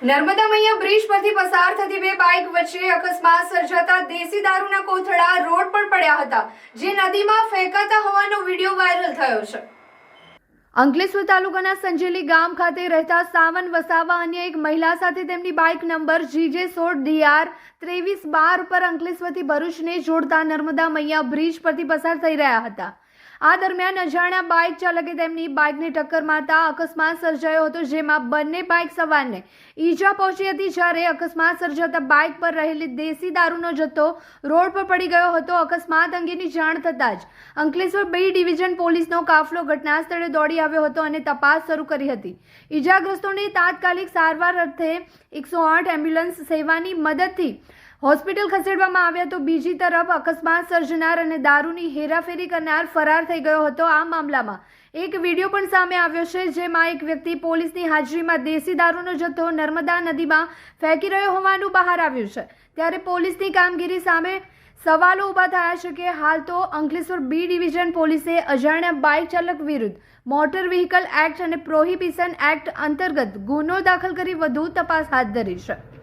નર્મદા મૈયા bridge પરથી પસાર થતી બે બાઇક વચ્ચે અકસ્માત સર્જાતા દેશી દારૂના કોથળા રોડ પર પડ્યા હતા, જે નદીમાં ફેંકાતા હોવાનો વિડીયો વાયરલ થયો છે। અંકલેશ્વર તાલુકાના સંજેલી ગામ ખાતે રહેતા સાવન વસાવા અન્ય એક મહિલા સાથે તેમની બાઇક નંબર GJ16DR 2312 પર અંકલેશ્વરથી ભરૂચને જોડતા નર્મદા મૈયા બ્રિજ પરથી પસાર થઈ રહ્યા હતા। આ દરમિયાન અજાણ્યા બાઇક ચાલકે તેમની બાઇકને ટક્કર મારતા અકસ્માત સર્જાયો હતો, જેમાં બંને બાઇક સવારને ઈજા પહોંચી હતી। જ્યારે અકસ્માત સર્જાતા બાઇક પર રહેલી દેશી દારૂનો જથ્થો રોડ પર પડી ગયો હતો। અકસ્માત અંગેની જાણ થતાં જ અંકલેશ્વર B ડિવિઝન પોલીસનો કાફલો ઘટના સ્થળે દોડી આવ્યો હતો અને તપાસ શરૂ કરી હતી। ઈજાગ્રસ્તોને તાત્કાલિક સારવાર અર્થે 108 એમ્બ્યુલન્સ સેવાની મદદથી હોસ્પિટલ ખસેડવામાં આવ્યા તો બીજી તરફ અકસ્માત સર્જનાર અને દારૂની હેરાફેરી કરનાર ફરાર થઈ ગયો હતો। આ મામલામાં એક વિડીયો પણ સામે આવ્યો છે, જેમાં એક વ્યક્તિ પોલીસની હાજરીમાં દેશી દારૂનો જથ્થો નર્મદા નદીમાં ફેંકી રહ્યો હોવાનું બહાર આવ્યું છે। ત્યારે પોલીસની કામગીરી સામે સવાલો ઊભા થયા છે કે હાલ તો અંકલેશ્વર B ડિવિઝન પોલીસે અજાણ્યા બાઇક ચાલક વિરુદ્ધ મોટર વ્હીકલ એક્ટ અને પ્રોહિબિશન એક્ટ અંતર્ગત ગુનો દાખલ કરી વધુ તપાસ હાથ ધરી છે।